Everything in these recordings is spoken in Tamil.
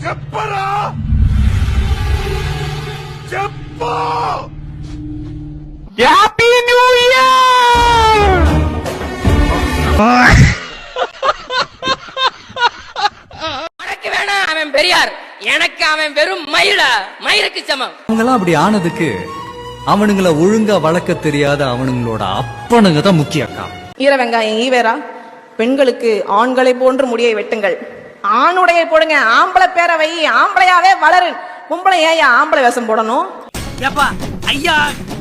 చెప్పరా చెప్పు. Happy new year. உனக்கு வேணா அவன் பெரியார், எனக்கு அவன் வெறும் மயிருக்கு சமம். அவங்களாம் அப்படி ஆனதுக்கு அவனுங்களை ஒழுங்கா வளர்க்க தெரியாத அவனுங்களோட அப்பனுங்க தான் முக்கியக்கா. ஈர வெங்காயம் ஈவேரா, பெண்களுக்கு ஆண்களை போன்று முடியை வெட்டுங்கள், ஆணுடைய போடுங்க, ஆம்பளை பேரவை ஆம்பளையாவே வளரு, பொம்பளை ஏன் ஆம்பளை வேஷம் போடணும்? ஏப்பா ஐயா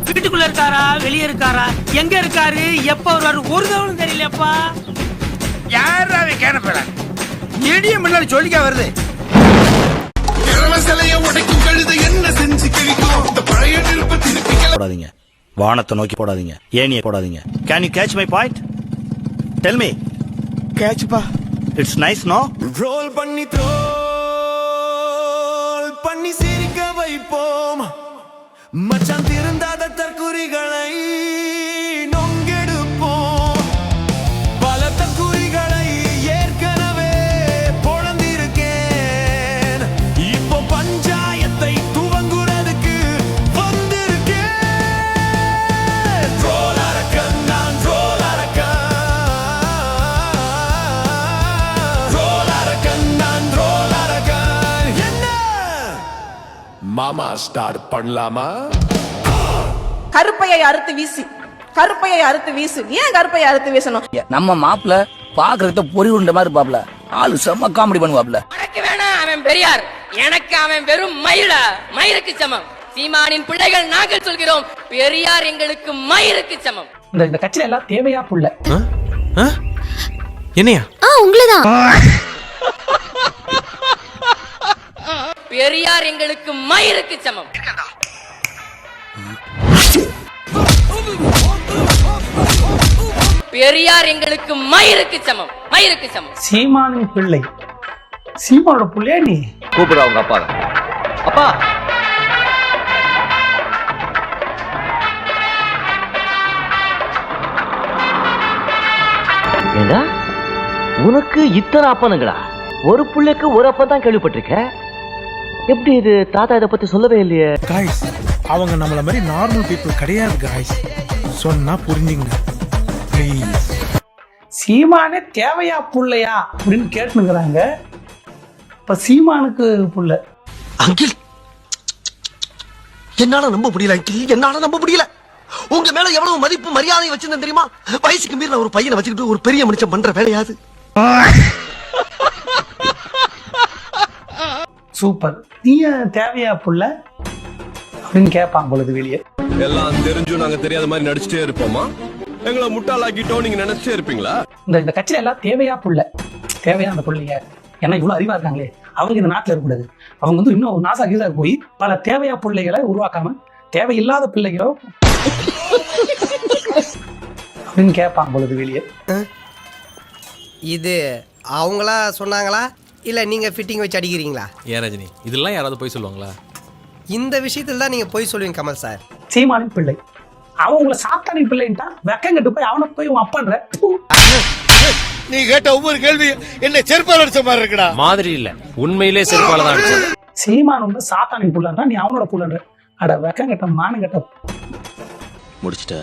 வீட்டுக்குள்ள இருக்காரா வெளியே இருக்காரா எங்க இருக்காரு எப்ப வருவாரு ஒரு தவறும் தெரியலப்பா. யாராவே கேனப்பட எடிய முன்னாடி சொல்லிக்க வருது. உடைக்கும் கழுத என்ன செஞ்சு கிழிக்கும் இந்த பழைய நெருப்பை திருப்பி போடாதீங்க, வானத்தை நோக்கி போடாதீங்க, ஏனியை போடாதீங்க. Can you catch my point? Tell me. catch பா. It's nice, no? ரோல் பண்ணி த்ரோல் பண்ணி சிரிக்க வைப்போம் மச்சான் திருந்தாத தற்குறிகளை நொங்கெடுப்போம். பல தற்குறிகளை ஏற்கனவே பொழந்திருக்கேன், இப்போ பஞ்சாயத்தை துவங்குறதுக்கு வந்திருக்கேன். ரோல் அரக்கன் நான், ரோல் அரக்கன், ரோல் அரக்கன் நான், ரோல் அரக்கன். என்ன மாமா ஸ்டார்ட் பண்ணலாமா? கருப்பையை அறுத்து வீசு, கருப்பையை அறுத்து வீசு. ஏன் கருப்பையை அறுத்து வீசணும்? நம்ம மாப்பிள்ள பாக்குறத பொறி உண்ட மாதிரி பாப்ல ஆளு செம்ம காமெடி பண்ணுவாப்ல. உனக்கு வேணா அவன் பெரியார், எனக்கு அவன் வெறும் மயிருக்கு சமம். சீமானின் பிள்ளைகள் நாங்கள் சொல்கிறோம், பெரியார் எங்களுக்கு மயிருக்கு சமம். இந்த கட்சியில எல்லாம் தேவையா புள்ள என்னையா உங்களதான் பெரியார் எங்களுக்கு மயிருக்கு சமம். பெரியார் எங்களுக்கு மயிருக்கு சமம், மயிருக்கு சமம். சீமானின் பிள்ளை, சீமானோட புள்ளையா நீ? கூப்பிடு அவங்க அப்பா. அப்பா ஏண்டா உனக்கு இத்தனை அப்பனுங்களா? ஒரு புள்ளைக்கு ஒரு அப்பன் தான் கேள்விப்பட்டிருக்க. எப்படி இது? தாத்தா இதை பத்தி சொல்லவே இல்லையே. காய்ஸ், அவங்க நம்மள மாதிரி நார்மல் பீப்புள் கிடையாது காய்ஸ், சொன்னா புரிஞ்சுங்க ப்ளீஸ். சீமானே தேவையா புள்ளையா அப்படின்னு கேட்டுனுக்குறாங்க. இப்ப சீமானுக்கு புள்ள. அங்கிள் என்னால நம்ப முடியல அங்கிள், என்னால நம்ப முடியல. உங்க மேல எவ்வளவு மதிப்பு மரியாதை வச்சிருந்தேன் தெரியுமா? வயசுக்கு மீறின ஒரு பையனை வச்சுக்கிட்டு ஒரு பெரிய மனுஷன் பண்ற வேலையாது. சூப்பர். நீ தேவையா புள்ள அப்படின்னு கேட்பாங்க பொழுது வெளியே. எல்லாம் தெரிஞ்சும் நாங்க தெரியாத மாதிரி நடிச்சுட்டே இருப்போமா? எங்களை முட்டாளாக்கிட்டோம் நீங்க நினைச்சிட்டே இருப்பீங்களா? இந்த கட்சியில எல்லாம் தேவையா புள்ள, தேவையா அந்த பிள்ளைங்க. ஏன்னா இவ்வளவு அறிவா இருக்காங்களே, அவங்க இந்த நாட்டுல இருக்கக்கூடாது. அவங்க வந்து இன்னும் நாசா கீசா போய் பல தேவையா பிள்ளைகளை உருவாக்காம தேவையில்லாத பிள்ளைகளோ அப்படின்னு கேட்பாங்க பொழுது வெளியே. இது அவங்களா சொன்னாங்களா இல்ல நீங்க ஃபிட்டிங் வச்சு அடிக்கிறீங்களா? ஏன் ரஜினி, இதெல்லாம் யாராவது போய் சொல்லுவாங்களா? இந்த விஷயத்துல தான் நீங்க போய் சொல்லுவீங்க கமல் சார். சீமானின் பிள்ளை அவன் உங்களை சாத்தானின் பிள்ளைன்ட்டா வெக்கங்கட்டு போய் அவனை போய் உன் அப்பான்ற. நீ கேட்ட ஒவ்வொரு கேள்வி என்ன செருப்பால் அடிச்ச மாதிரி இருக்குடா. மாதிரி இல்ல, உண்மையிலே செருப்பால தான் அடிச்சது. சீமான் வந்து சாத்தானின் புள்ளன்றா, நீ அவனோட புள்ளன்ற. அட வெக்கங்கட்ட மானங்கட்ட. முடிச்சிட்ட?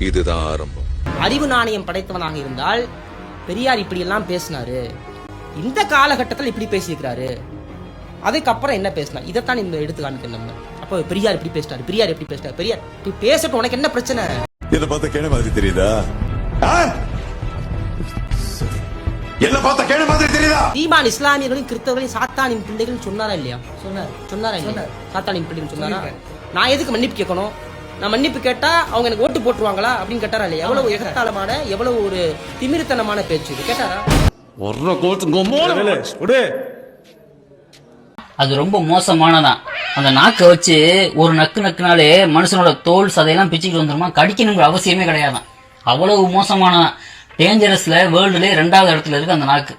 இதுதான் ஆரம்பம். அறிவு நாணயம் படைத்தவனாக இருந்தால் பெரியார் இப்படி எல்லாம் பேசினாரு, இந்த காலகட்டத்தில் இப்படி பேசியிருக்கிறாரு, அதுக்கப்புறம் என்ன பேசினா, இதைத்தான் இந்த எடுத்து காமிக்கணும் நம்ம. அப்போ பெரியார் இப்படி பேசிட்டாரு, பெரியார் எப்படி பேசிட்டாரு, பெரியார் இப்படி பேசட்டும், உனக்கு என்ன பிரச்சனை? இத பார்த்தா கேன மாதிரி தெரியுதா? என்ன பார்த்தா கேன மாதிரி தெரியுதா? சீமான் இஸ்லாமியர்களையும் கிறிஸ்தவர்களையும் சாத்தானின் பிள்ளைகள் சொன்னாரா இல்லையா? சொன்னாரா இல்லையா? சாத்தானின் பிள்ளைகள் சொன்னாரா? நான் எதுக்கு மன்னிப்பு கேட்கணும்? நான் மன்னிப்பு கேட்டா அவங்க எனக்கு ஓட்டு போட்டுருவாங்களா அப்படின்னு கேட்டாரா இல்லையா? எவ்வளவு எகத்தாளமான, எவ்வளவு ஒரு திமிருத்தனமான பேச்சு இது. கேட்டாரா? அது ரொம்ப மோசமானதான். அந்த நாக்கை வச்சு ஒரு நக்குனாலே மனுஷனோட தோல் சதையெல்லாம் பிச்சுக்கிட்டு வந்துருமா, கடிக்கணுங்கிற அவசியமே கிடையாதான். அவ்வளவு மோசமானதான். டேஞ்சரஸ்ல வேர்ல்டுல 2வது இடத்துல இருக்கு அந்த நாக்கு.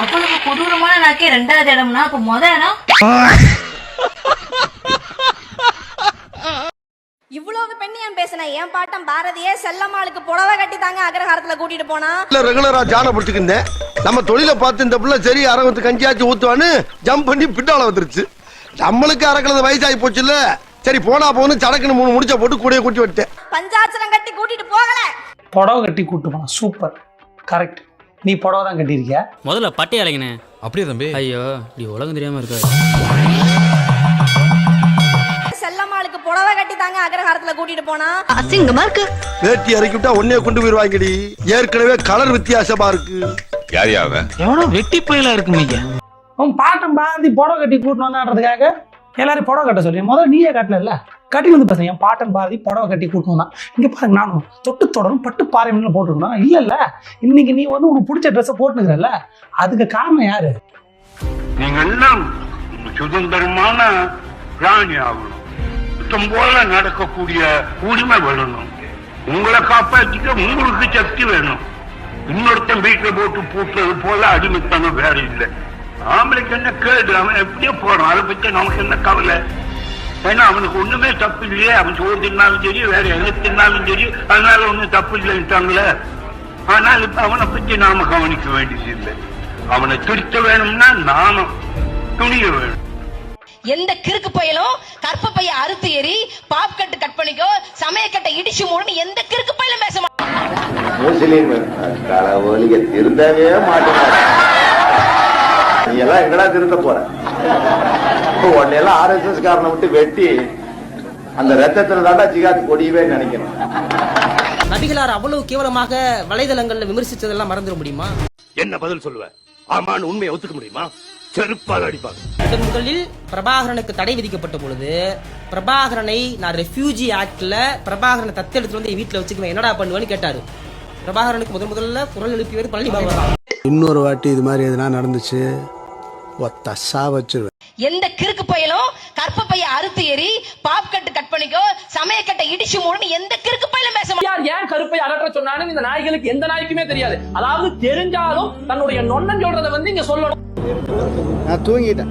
அவ்வளவு கொடூரமான நாக்கே 2வது இடம்னா அப்ப முத இடம் இவ்வளவு பெண்ணியம் பேசின என் பாட்டம் பாரதியே செல்லம்மாளுக்கு புடவை கட்டி தாங்க அக்ரஹாரத்துல கூட்டிட்டு போனா. ரெகுலரா ஜான பிடிச்சிருந்தேன். நம்ம தொழிலை பார்த்து இந்த பிள்ளை சரி அரவத்து கஞ்சியாச்சு ஊத்துவான்னு ஜம்ப் பண்ணி பின்னால வந்துருச்சு. நம்மளுக்கு அறக்கிறது வயசாகி போச்சு இல்ல. சரி போனா போன்னு சடக்குன்னு 3 முடிச்ச போட்டு கூடையை கூட்டி விட்டேன். பஞ்சாச்சரம் கட்டி கூட்டிட்டு போகல, புடவை கட்டி கூட்டு போனா. Super, correct. நீ புடவை தான் கட்டியிருக்கியா? முதல்ல பட்டை அலைங்கண்ணே. அப்படியே தம்பி. ஐயோ இப்படி உலகம் தெரியாம இருக்காது. செல்லம்மாளுக்கு புடவை கட்டி தாங்க அக்ரஹாரத்துல கூட்டிட்டு போனா. அசிங்கமா இருக்கு. வேட்டி இறக்கி விட்டா ஒன்னே கொண்டு போயிருவாங்கடி. ஏற்கனவே கலர் வித்தியாசமா இருக்கு. யாரியாவ எவ்வளோ வெட்டி பயிலா இருக்கு ஐயா. உன் பாட்டம் பாரதி புடவை கட்டி கூட்டு வந்தான்றதுக்காக எல்லாரும் புடவை கட்ட சொல்லி முதல்ல நீயே கட்டல. கட்டி வந்து பேசுறேன். என் பாட்டன் பாரதி புடவை கட்டி கூட்டு வந்தான். இங்க பாருங்க, நானும் தொட்டு தொடரும் பட்டு பாறை போட்டுருக்கணும். இல்ல இன்னைக்கு நீ வந்து உனக்கு பிடிச்ச ட்ரெஸ்ஸை போட்டுக்கிறல்ல, அதுக்கு காரணம் யாரு? நீங்க எல்லாம் சுதந்திரமான பிராணி ஆகணும். சுத்தம் போல நடக்கக்கூடிய உரிமை வரணும். உங்களை காப்பாற்றிக்க உங்களுக்கு சக்தி வேணும். இன்னொருத்தன் வீட்டுல போட்டு பூட்டுறது போல அடிமைத்தனம் வேற இல்லை. ஆம்பளைக்கு என்ன கேடு, அவன் எப்படியோ போறான், அதை பத்தி நமக்கு என்ன கவலை? ஏன்னா அவனுக்கு ஒண்ணுமே தப்பு இல்லையே. அவன் சோறு தின்னாலும் சரி, வேற எது தின்னாலும் சரி, அதனால ஒண்ணும் தப்பு இல்லைன்ட்டாங்களே. ஆனால் இப்ப அவனை பத்தி நாம கவனிக்க வேண்டியது இல்லை. அவனை திருத்த வேணும்னா நாம துணிய வேணும். எந்த கிறுக்கு பையலும் கற்ப பைய அறுத்து எறி, பாப்கட்டு கட் பண்ணிக்கோ, சமயக்கட்டை இடிச்சு மூடுன்னு எந்த கிறுக்கு பையலும் பேச மாட்டேன். திருந்தவே மாட்டேன். நீ எல்லாம் எங்கடா திருந்த போற? உன்னையெல்லாம் RSS காரனை விட்டு வெட்டி அந்த ரத்தத்துல தாண்டா ஜிகாத் கொடியவே நினைக்கணும். நபிகளார் அவ்வளவு கேவலமாக வலைதளங்கள்ல விமர்சிச்சதெல்லாம் மறந்துட முடியுமா? என்ன பதில் சொல்லுவேன்? ஆமான்னு உண்மையை ஒத்துக்க முடியுமா? செருப்பால் அடிப்பாங்க. முதலில் பிரபாகரனுக்கு தடை விதிக்கப்பட்ட பொழுது பிரபாகரனை நான் ரெஃப்யூஜி ஆக்ட்ல பிரபாகரனை தத்தெடுத்து வந்து வீட்டுல வச்சுக்குவேன், என்னடா பண்ணுவேன்னு கேட்டாரு. பிரபாகரனுக்கு முதல்ல குரல் எழுப்பியவர் பழனி பாபா. இன்னொரு வாட்டி இது மாதிரி எதுனா நடந்துச்சு ஒத்தசா வச்சிருவேன். எந்த கிறுக்கு பையலும் கற்ப பைய அறுத்து எறி, பாப்கட்டு கட் பண்ணிக்கோ, சமயக்கட்டை இடிச்சு மூடுன்னு எந்த கிறுக்கு பையலும் பேச மாட்டான். ஏன் கருப்பை அகற்ற சொன்னான்னு இந்த நாய்களுக்கு எந்த நாய்க்குமே தெரியாது. அதாவது தெரிஞ்சாலும் தன்னுடைய நொண்ணன் சொல்றதை வந்து இங்க சொல்லணும். நான் தூங்கிட்டேன்,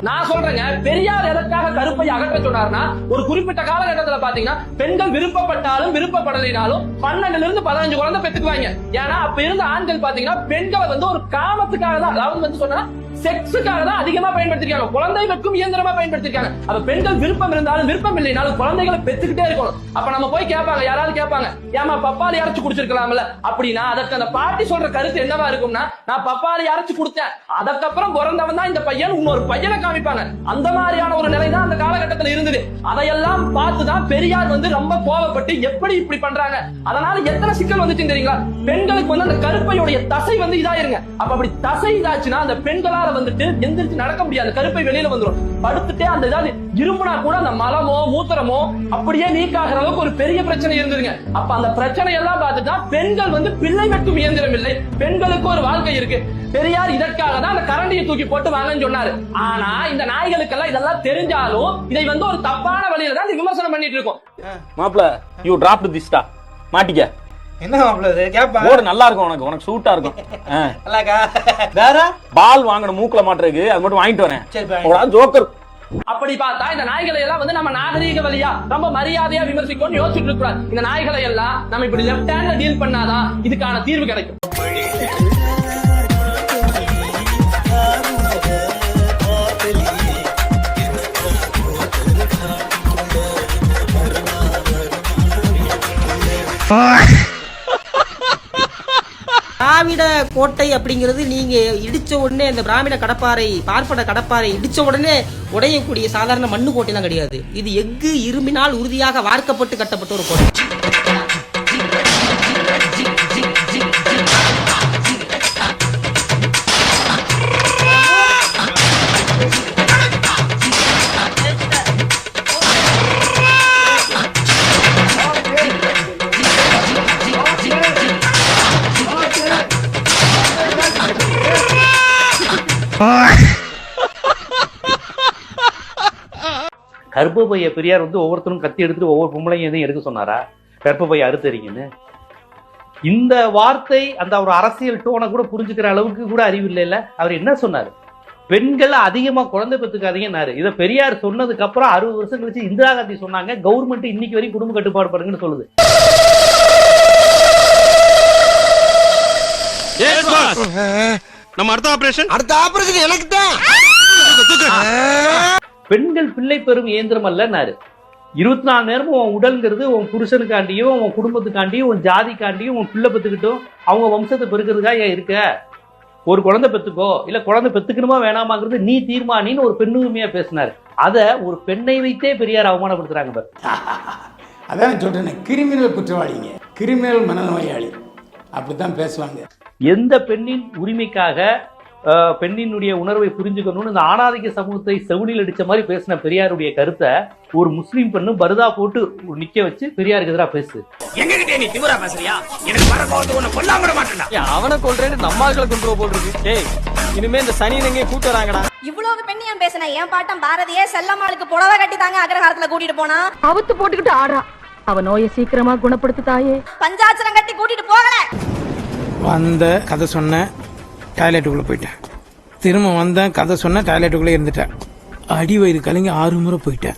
நான் சொல்றேங்க, பெரியார் எதற்காக கருப்பை அகற்ற சொன்னார்னா, ஒரு குறிப்பிட்ட காலகட்டத்துல பாத்தீங்கன்னா பெண்கள் விருப்பப்பட்டாலும் விருப்பப்படலைனாலும் 12 இருந்து 15 குழந்தை பெற்றுக்குவாங்க. ஏன்னா அப்ப இருந்த ஆண்கள் பாத்தீங்கன்னா பெண்களை வந்து ஒரு காமத்துக்காக தான், அதாவது வந்து சொன்னா செக்ஸுக்காக தான் அதிகமா பயன்படுத்திருக்காங்க. குழந்தை பெற்றும் இயந்திரமா பயன்படுத்திருக்காங்க. அப்ப பெண்கள் விருப்பம் இருந்தாலும் விருப்பம் இல்லைனாலும் குழந்தைகளை பெற்றுக்கிட்டே இருக்கணும். அப்ப நம்ம போய் கேட்பாங்க, யாராவது கேட்பாங்க, ஏமா பப்பாளி அரைச்சு குடிச்சிருக்கலாம்ல அப்படின்னா, அதற்கு அந்த பாட்டி சொல்ற கருத்து என்னவா இருக்கும்னா, நான் பப்பாளி அரைச்சு கொடுத்தேன், அதுக்கப்புறம் பிறந்தவன் தான் இந்த பையன், இன்னொரு பையனை காமிப்பாங்க. அந்த மாதிரியான ஒரு நிலை தான் அந்த காலகட்டத்தில் இருந்தது. அதையெல்லாம் பார்த்துதான் பெரியார் வந்து ரொம்ப கோவப்பட்டு எப்படி இப்படி பண்றாங்க, அதனால எத்தனை சிக்கல் வந்துச்சு தெரியுங்களா? பெண்களுக்கு வந்து அந்த கருப்பையுடைய தசை வந்து இதாயிருங்க. அப்ப அப்படி தசை இதாச்சுன்னா அந்த பெண்களால வந்துட்டு எந்திரிச்சு நடக்க முடியாது, கருப்பை வெளியில வந்துடும். படுத்துட்டே அந்த ஏதாவது இருமுனா கூட அந்த மலமோ மூத்திரமோ அப்படியே லீக் ஆகிற அளவுக்கு ஒரு பெரிய பிரச்சனை இருந்ததுங்க. அப்ப அந்த பிரச்சனை எல்லாம் பார்த்துட்டா பெண்கள் வந்து பிள்ளை வெட்டும் இயந்திரம் இல்லை, பெண்களுக்கு ஒரு வாழ்க்கை இருக்கு. பெரியார் இதற்காக தான் அந்த கரண்டியை தூக்கி போட்டு வாங்கன்னு சொன்னாரு. ஆனா இந்த நாய்களுக்கெல்லாம் இதெல்லாம் தெரிஞ்சாலும் இதை வந்து ஒரு தப்பான வழியில தான் விமர்சனம் பண்ணிட்டு இருக்கோம். மாப்ள யூ டிராப்ட் திஸ்டா மாட்டிக்க. என்ன மாப்பிள்ள கேப்பா? போடு நல்லா இருக்கும், உனக்கு சூட்டா இருக்கும். வேற பால் வாங்கணும் மூக்குல மாட்டுறதுக்கு, அது மட்டும் வாங்கிட்டு வரேன். ஜோக்கர். அப்படி பார்த்தா இந்த நாய்களை எல்லாம் வந்து நம்ம நாகரீக வழியா ரொம்ப மரியாதையா விமர்சிக்கணும்னு யோசிச்சுட்டு இருக்கிறார். இந்த நாய்களை எல்லாம் நம்ம இப்படி லெஃப்ட் ஹேண்ட்ல டீல் பண்ணாதான் இதுக்கான தீர்வு கிடைக்கும். திராவிட கோட்டை அப்படிங்கிறது நீங்க இடிச்ச உடனே இந்த பிராமண கடப்பாறை பார்ப்பன கடப்பாறை இடிச்ச உடனே உடையக்கூடிய சாதாரண மண்ணு கோட்டைலாம் கிடையாது. இது எஃகு இரும்பினால் உறுதியாக வார்க்கப்பட்டு கட்டப்பட்ட ஒரு கோட்டை. கர்ப்பப்பைய பெரியார் வந்து ஒவ்வொருத்தரும் கத்தி எடுத்துட்டு ஒவ்வொரு பொம்பளையும் எதையும் எடுக்க சொன்னாரா? கர்ப்பப்பைய அறுத்தறீங்கன்னு. இந்த வார்த்தை அந்த ஒரு அரசியல் டோனை கூட புரிஞ்சுக்கிற அளவுக்கு கூட அறிவு இல்லைல்ல. அவர் என்ன சொன்னாரு? பெண்கள் அதிகமா குழந்தை பெற்றுக்காதீங்கன்னாரு. இதை பெரியார் சொன்னதுக்கு அப்புறம் 60 வருஷம் கழிச்சு இந்திரா காந்தி சொன்னாங்க. கவர்மெண்ட் இன்னைக்கு வரைக்கும் குடும்ப கட்டுப்பாடு பண்ணுங்கன்னு சொல்லுது. நம்ம அடுத்த ஆபரேஷன் எனக்கு தான். பெண்கள் பிள்ளை பெறும் இயந்திரம் அல்லன்னாரு. 24 நேரமும் உன் உடல்ங்கிறது உன் புருஷனுக்காண்டியும் உன் குடும்பத்துக்காண்டியும் உன் ஜாதிக்காண்டியும் உன் பிள்ளை பெற்றுக்கிட்டும் அவங்க வம்சத்தை பெருக்கிறதுக்காக ஏன் இருக்க? ஒரு குழந்தை பெத்துக்கோ, இல்ல குழந்தை பெத்துக்கணுமா வேணாமாங்கிறது நீ தீர்மானின்னு ஒரு பெண்ணுரிமையா பேசினாரு. அத ஒரு பெண்ணை வைத்தே பெரியார் அவமானப்படுத்துறாங்க பாரு. அதான் சொல்றேன், கிரிமினல் குற்றவாளிங்க, கிரிமினல் மனநோயாளி அப்படித்தான் பேசுவாங்க. எந்த பெண்ணின் உரிமைக்காக பெண்ணினுடைய உணர்வை புரிஞ்சுக்கணும்னு இந்த ஆணாதிக்க சமூகத்தை செவுனில் அடிச்ச மாதிரி பேசின பெரியாருடைய கருத்தை ஒரு முஸ்லீம் பெண்ணும் பருதா போட்டு நிக்க வச்சு பெரியாருக்கு எதிராக பேசு. எங்ககிட்ட நீ திமிரா பேசுறியா? எனக்கு வர கோவத்தை உன்னை கொல்லாம விட மாட்டேன்டா. அவனை கொல்றேன்னு நம்ம ஆட்களை கொண்டு போட்டுருக்கு. டேய், இனிமே இந்த சனி எங்கே கூட்டு வராங்கடா. இவ்வளவு பெண்ணியம் பேசின என் பாட்டம் பாரதியே செல்லம்மாளுக்கு புடவை கட்டி தாங்க அக்ரஹாரத்துல கூட்டிட்டு போனா. அவுத்து போட்டுக்கிட்டு ஆடுறான். அவ நோயை சீக்கிரமா குணப்படுத்து தாயே. பஞ்சாட்சரம் கட்டி கூட்டிட்டு போகல. வந்த கதை சொன்ன, டாய்லெட்டுக்குள்ளே போயிட்டேன். திரும்ப வந்தேன், கதை சொன்ன, டாய்லெட்டுக்குள்ளே இருந்துட்டேன். அடி வயிறு கலங்கி 6 முறை போயிட்டேன்.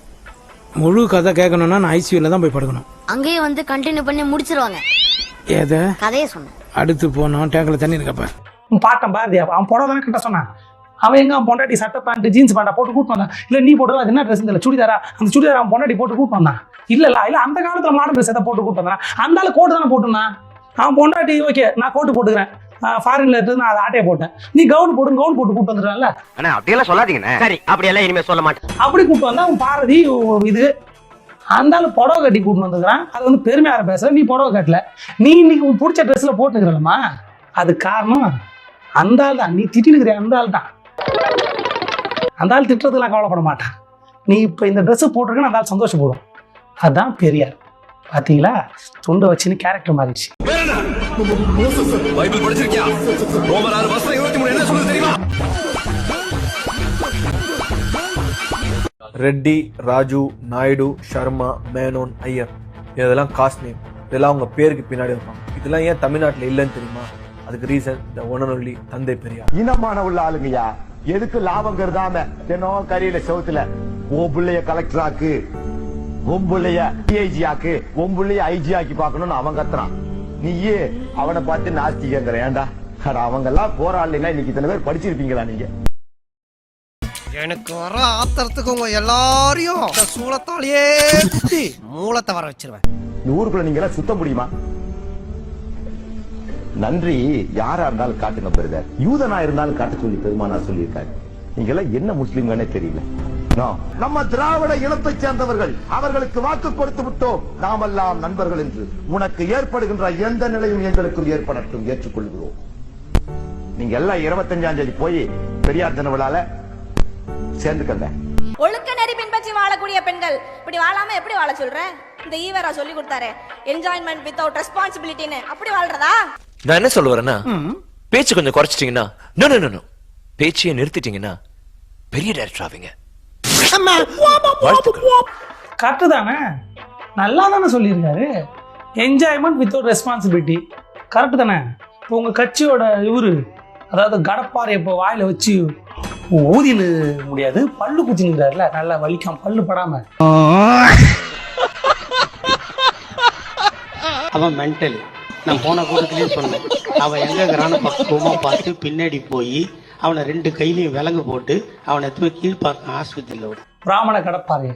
முழு கதை கேட்கணும்னா நான் ஐசியூல தான் போய் படுக்கணும். அங்கேயே வந்து கண்டினியூ பண்ணி முடிச்சிருவாங்க. ஏதோ கதையை சொன்னேன். அடுத்து போனோம், டேங்கில் தண்ணி இருக்கப்ப. பாட்டம் பாரதியா அவன் புடவை தானே கிட்ட சொன்னான். அவன் எங்க அவன் பொண்டாட்டி சட்டை பேண்ட் ஜீன்ஸ் பேண்டா போட்டு கூட்டு வந்தான். இல்ல நீ போட்டு அது என்ன ட்ரெஸ் இல்லை சுடிதாரா, அந்த சுடிதார் அவன் பொண்டாட்டி போட்டு கூட்டு வந்தான். இல்ல அந்த காலத்துல மாடர்ன் ட்ரெஸ் எதை போட்டு கூட்டு வந்தான். அந்த ஆளு கோட்டு தானே போட்டுருந்தான். அவன் பொண்டாட்டி ஓகே நான் கோட்டு போட்டுக்கிறேன், ஃபாரின்ல இருந்து நான் அதை ஆட்டையை போட்டேன், நீ கவுன் போட்டு கூட்டு வந்துடுறான்ல. அப்படியெல்லாம் சொல்லாதீங்க. சரி, அப்படியெல்லாம் இனிமே சொல்ல மாட்டேன். அப்படி கூட்டு வந்தா அவன் பாரதி இது அந்த ஆளு புடவை கட்டி கூட்டு வந்துக்கிறான். அது வந்து பெருமையார பேசுற, நீ புடவை கட்டல, நீ இன்னைக்கு உன் பிடிச்ச ட்ரெஸ்ல போட்டுக்கிறலமா. அது காரணம் அந்த ஆள் தான். நீ திட்டினுக்கிற அந்த ஆள் தான். அந்த ஆள் திட்டுறதுலாம் கவலைப்பட மாட்டான். நீ இப்ப இந்த ட்ரெஸ் போட்டிருக்கன்னு அந்த ஆள் சந்தோஷப்படும். அதுதான் பெரியார். பாத்தீங்களா, துண்டை வச்சுன்னு கேரக்டர் மாறிடுச்சு. பைபிள் படிச்சிருக்கியா? ரோமர் 6:23 என்ன சொல்லுது தெரியுமா? ரெட்டி, ராஜு, நாயுடு, சர்மா, மேனோன், ஐயர், இதெல்லாம் காஸ்ட் நேம். இதெல்லாம் அவங்க பேருக்கு பின்னாடி இருப்பாங்க. இதெல்லாம் ஏன் தமிழ்நாட்டில் இல்லைன்னு தெரியுமா? அதுக்கு reason the one and only தந்தை பெரியார். இனமான உள்ள ஆளுங்கயா, எதுக்கு லாபம் கருதாம தினம் கரியில சவுத்துல உன் பிள்ளைய கலெக்டர் ஆக்கு, உன் பிள்ளைய டிஐஜி ஆக்கு, உன் பிள்ளைய ஐஜி ஆக்கி பாக்கணும்னு அவன் கத்துறான். நீயே அவனை பார்த்து நாஸ்தி கேட்கிற. ஏண்டா அவங்க எல்லாம் போராடலாம், இன்னைக்கு இத்தனை பேர் படிச்சிருப்பீங்களா நீங்க? எனக்கு வர ஆத்திரத்துக்கு உங்க எல்லாரையும் சூளத்தாலேயே மூலத்தை வர வச்சிருவேன். இந்த ஊருக்குள்ள நீங்க எல்லாம் சுத்த முடியுமா? நன்றி யாரா இருந்தாலும் காட்டுங்க பிரதர். யூதனா இருந்தாலும் காட்ட சொல்லி பெருமானார் சொல்லியிருக்காரு. நீங்க எல்லாம் என்ன முஸ்லிம்கனே தெரியல. நம்ம திராவிட இனத்தை சேர்ந்தவர்கள், அவர்களுக்கு வாக்கு கொடுத்து விட்டோம், நாமெல்லாம் நண்பர்கள் என்று. உனக்கு ஏற்படுகின்ற எந்த நிலையும் எங்களுக்கும் ஏற்படட்டும், ஏற்றுக்கொள்கிறோம். நீங்க எல்லாம் 25ஆம் தேதி போய் பெரியார் தின விழால சேர்ந்துக்கங்க. ஒழுக்க நெறி பின்பற்றி வாழக்கூடிய பெண்கள் இப்படி வாழாம எப்படி வாழ சொல்றேன்? இந்த ஈவரா சொல்லி கொடுத்தாரு, என்ஜாய்மெண்ட் வித்அவுட் ரெஸ்பான்சிபிலிட்டின்னு. அப்படி வாழ்றதா? நான் என்ன சொல்ல வரேன்னா, பேச்சு கொஞ்சம் குறைச்சிட்டீங்கன்னா, நோ பேச்சையை நிறுத்திட்டீங்கன்னா பெரிய டைரக்டர் ஆவீங்க. கரெக்டு தானே, நல்லா தானே சொல்லியிருக்காரு. என்ஜாய்மெண்ட் வித்அவுட் ரெஸ்பான்சிபிலிட்டி கரெக்டு தானே. இப்போ உங்க கட்சியோட இவரு, அதாவது கடப்பாறை இப்போ வாயில வச்சு ஊதினு முடியாது, பல்லு குச்சினுங்கிறாருல, நல்லா வலிக்காம பல்லு படாம. அவன் மென்டல். நான் போன கூட்டத்திலேயே சொன்னேன், அவன் எங்க இருக்கிறான்னு பக்குவமா பார்த்து பின்னாடி போய் அவனை 2 கையிலையும் விலங்கு போட்டு அவனை கீழ்பார்க்க ஆஸ்பத்திரியில் விடும். பிராமண கடப்பாரு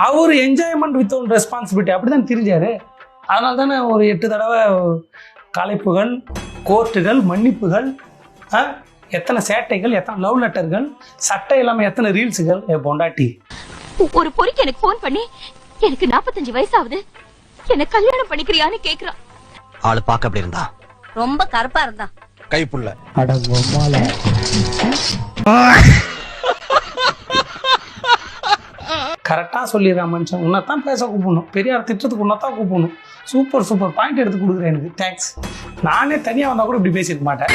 அவரு என்ஜாய்மெண்ட் வித்அவுட் ரெஸ்பான்சிபிலிட்டி அப்படிதான் தெரிஞ்சாரு. அதனால தானே ஒரு 8 தடவை கலைப்புகள், கோர்ட்டுகள், மன்னிப்புகள், எத்தனை சேட்டைகள், எத்தனை லவ் லெட்டர்கள், சட்டை இல்லாம எத்தனை ரீல்ஸுகள். பொண்டாட்டி ஒரு பொறிக்கு எனக்கு போன் பண்ணி, எனக்கு 45 வயசாகுது, என்ன கல்யாணம் பண்ணிக்கிறியான்னு கேக்குறான். ஆளு பாக்க அப்படி இருந்தா, ரொம்ப கருப்பா இருந்தா, கைப்புள்ள கரெக்டா சொல்லிடுறான் மனுஷன். உன்னதான் பேச கூப்பிடணும், பெரியார் திட்டத்துக்கு உன்னதான் கூப்பிடணும். சூப்பர் பாயிண்ட் எடுத்து கொடுக்குறேன், எனக்கு தேங்க்ஸ். நானே தனியா வந்தா கூட இப்படி பேசிருக்க மாட்டேன்.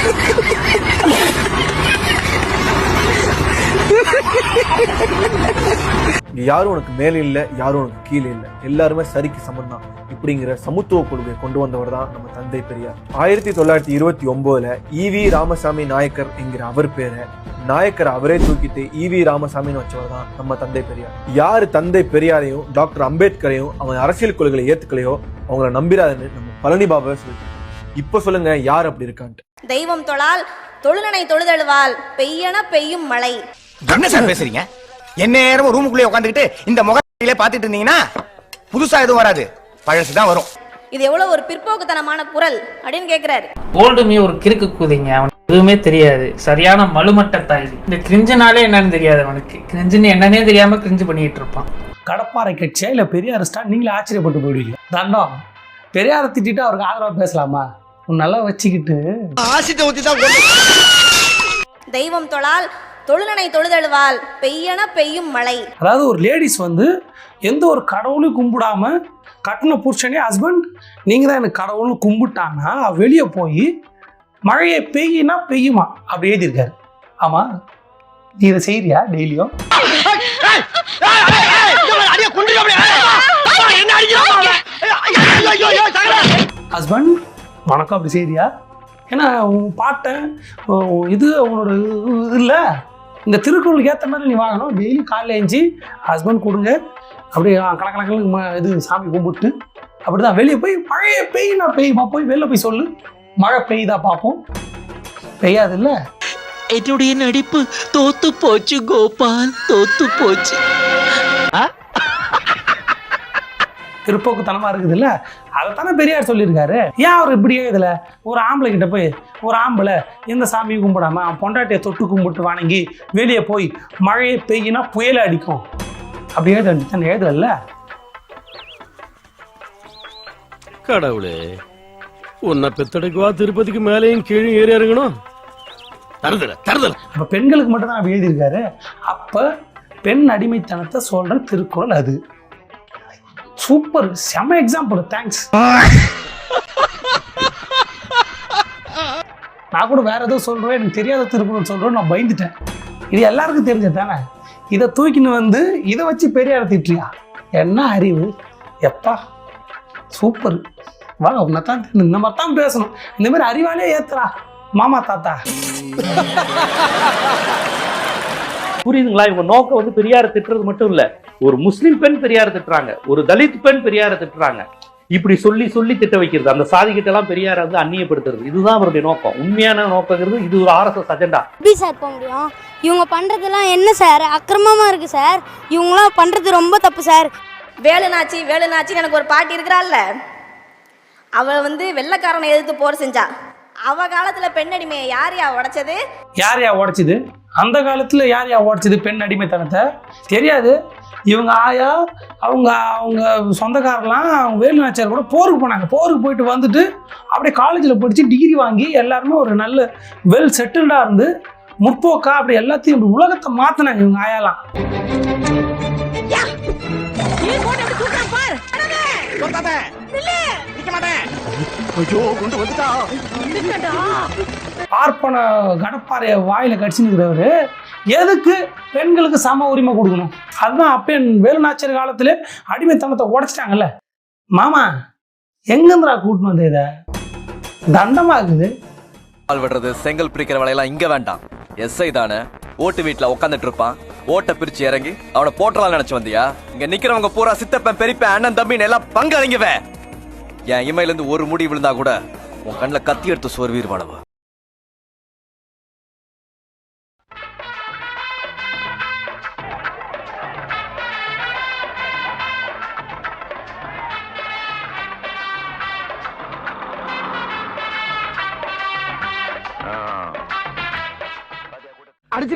யாரும் உனக்கு மேலே இல்ல, யாரும் உனக்கு கீழே இல்ல, எல்லாருமே சரிக்கு சமம் தான் இப்படிங்கிற சமத்துவ கொள்கையை கொண்டு வந்தவர் தான் நம்ம தந்தை பெரியார். 1929 ஈவி ராமசாமி நாயக்கர் என்கிற அவர் பேரை நாயக்கர் அவரே தூக்கிட்டு ஈவி ராமசாமின்னு வச்சவர் தான் நம்ம தந்தை பெரியார். யாரு தந்தை பெரியாரையும் டாக்டர் அம்பேத்கரையும் அவன் அரசியல் கொள்கைகளை ஏத்துக்கலையோ அவங்கள நம்பிராதுன்னு நம்ம பழனி பாபாவை சொல்லிட்டு. இப்ப சொல்லுங்க யார் அப்படி இருக்கான்ட்டு. தெய்வம் தொழால் தொழுநனை தொழுதழுவால் பெய்யன பெய்யும் மழை. என்ன சார் பேசுறீங்க? என்ன நேரமும் ரூமுக்குள்ளே உட்காந்துக்கிட்டு இந்த முகத்திலே பாத்துட்டு இருந்தீங்கன்னா புதுசா எதுவும் வராது, பழசுதான் வரும். இது எவ்வளவு ஒரு பிற்போக்குத்தனமான குரல் அப்படின்னு கேக்குறாரு. ஓல்டு மீ ஒரு கிறுக்கு கூதிங்க, அவன் எதுவுமே தெரியாது, சரியான மலுமட்ட தாய். இந்த கிரிஞ்சுனாலே என்னன்னு தெரியாது அவனுக்கு, கிரிஞ்சுன்னு என்னன்னே தெரியாம கிரிஞ்சு பண்ணிட்டு இருப்பான். கடப்பாறை கட்சியா இல்ல பெரியாரிஸ்டா நீங்களே ஆச்சரியப்பட்டு போயிடுவீங்க. தண்டம் பெரியாரை திட்டிட்டு அவருக்கு ஆதரவா பேசலாமா? நல்லா வச்சுக்கிட்டு தெய்வம் தொழால் தொழுநனை தொழுதழுவால் பெய்யன பெய்யும் மழை. அதாவது ஒரு லேடிஸ் வந்து எந்த ஒரு கடவுளையும் கும்பிடாம கட்டின புருஷனே ஹஸ்பண்ட் நீங்க தான் எனக்கு கடவுள்னு கும்பிட்டாங்கன்னா வெளியே போய் மழையை பெய்யினா பெய்யுமா அப்படி எழுதியிருக்காரு. ஆமா, நீ இதை செய்யறியா டெய்லியும்? ஹஸ்பண்ட் வணக்கம் அப்படி செய்யறியா? ஏன்னா உன் பாட்டை இது அவனோட இது இல்லை, இந்த திருக்குறளுக்கு ஏற்ற மாதிரி நீ வாங்கணும். டெய்லி காலையில் எழுந்துச்சி ஹஸ்பண்ட் கொடுங்க அப்படியே கணக்கணக்கில் இது சாமி கும்பிட்டு அப்படி தான் வெளியே போய் மழையை பெய்யுனா பெய்யுமா, போய் வெளில போய் சொல்லு மழை பெய்யுதா பார்ப்போம். பெய்யாது இல்லை. என்னுடைய நடிப்பு தோத்து போச்சு கோபால், தோத்து போச்சு. பிற்போக்குத்தனமா இருக்குது இல்ல, அதைத்தானே பெரியார் சொல்லியிருக்காரு. ஏன் அவர் இப்படியே இதுல ஒரு ஆம்பளை கிட்ட போய் ஒரு ஆம்பளை இந்த சாமியை கும்பிடாம பொண்டாட்டியை தொட்டு கும்பிட்டு வணங்கி வெளியே போய் மழையை பெய்யினா புயலை அடிக்கும் அப்படி எழுதல. கடவுளே, உன்னை பெத்தடைக்குவா திருப்பதிக்கு மேலேயும் கீழே ஏறி இறங்கணும். அப்ப பெண்களுக்கு மட்டும் தான் எழுதியிருக்காரு. அப்ப பெண் அடிமைத்தனத்தை சொல்ற திருக்குறள் அது. சூப்பர், செம எக்ஸாம்பிள், தேங்க்ஸ். நான் கூட வேற ஏதோ சொல்றேன், எனக்கு தெரியாத திருக்குறள் சொல்றேன், நான் பயந்துட்டேன். இது எல்லாருக்கும் தெரிஞ்சது தானே. இதை தூக்கின்னு வந்து இதை வச்சு பெரியார திட்டியா? என்ன அறிவு எப்பா, சூப்பர். வா, உன்னதான் இந்த மாதிரி தான் பேசணும். இந்த மாதிரி அறிவாலே ஏத்துறா மாமா தாத்தா. புரியுதுங்களா? இவங்க நோக்கம் வந்து பெரியாரை திட்டுறது மட்டும் இல்ல, ஒரு முஸ்லிம் பெண் பெரியாரை திட்டுறாங்க, ஒரு தலித் பெண் பெரியாரை திட்டுறாங்க. இப்படி சொல்லி சொல்லி திட்ட வைக்கிறது, அந்த சாதி கிட்ட எல்லாம் பெரியாரை வந்து அந்நியப்படுத்துறது, இதுதான் அவருடைய நோக்கம். உண்மையான நோக்கங்கிறது இது ஒரு RSS அஜெண்டா. எப்படி சார் போக முடியும்? இவங்க பண்றதெல்லாம் என்ன சார் அக்கிரமமா இருக்கு சார். இவங்களாம் பண்றது ரொம்ப தப்பு சார். வேலுநாச்சி வேலுநாச்சி எனக்கு ஒரு பாட்டி இருக்கிறாள்ல, அவள் வந்து வெள்ளைக்காரனை எதிர்த்து போர் செஞ்சா. அவ காலத்துல பெண் அடிமையை யாரையா உடைச்சது? யாரையா உடைச்சது? அந்த காலத்துல யாரையா உடைச்சது பெண் அடிமைத்தனத்தை? தெரியாது. இவங்க ஆயா அவங்க அவங்க சொந்தக்காரெல்லாம் வேலுநாச்சியார் கூட போருக்கு போனாங்க. போருக்கு போயிட்டு வந்துட்டு அப்படியே காலேஜில் படித்து டிகிரி வாங்கி எல்லாருமே ஒரு நல்ல வெல் செட்டில்டாக இருந்து முற்போக்கா அப்படி எல்லாத்தையும் இப்படி உலகத்தை மாற்றினாங்க இவங்க ஆயாலாம். பார்ப்பன கடப்பாறைய வாயில கடிச்சுக்கிறவரு எதுக்கு பெண்களுக்கு சம உரிமை கொடுக்கணும்? அதுதான் அப்ப வேலுநாச்சியார் காலத்துல அடிமைத்தனத்தை உடைச்சிட்டாங்கல்ல. மாமா எங்கிருந்துடா கூட்டின்னு வந்து இத தண்டமா இருக்குது. பால் விடுறது, செங்கல் பிரிக்கிற வேலையெல்லாம் இங்க வேண்டாம். எஸ்ஐ தானே, ஓட்டு வீட்டுல உட்காந்துட்டு இருப்பான். ஓட்ட பிரிச்சு இறங்கி அவனை போட்டலாம் நினைச்சு வந்தியா? இங்க நிக்கிறவங்க பூரா சித்தப்பன் பெரியப்பன் அண்ணன் தம்பின்னு எல்லாம் பங்காளிங்கவே. என் இமையில இருந்து ஒரு முடி விழுந்தா கூட உன் கண்ணில் கத்தி எடுத்து சோர்வீர் வாழவா.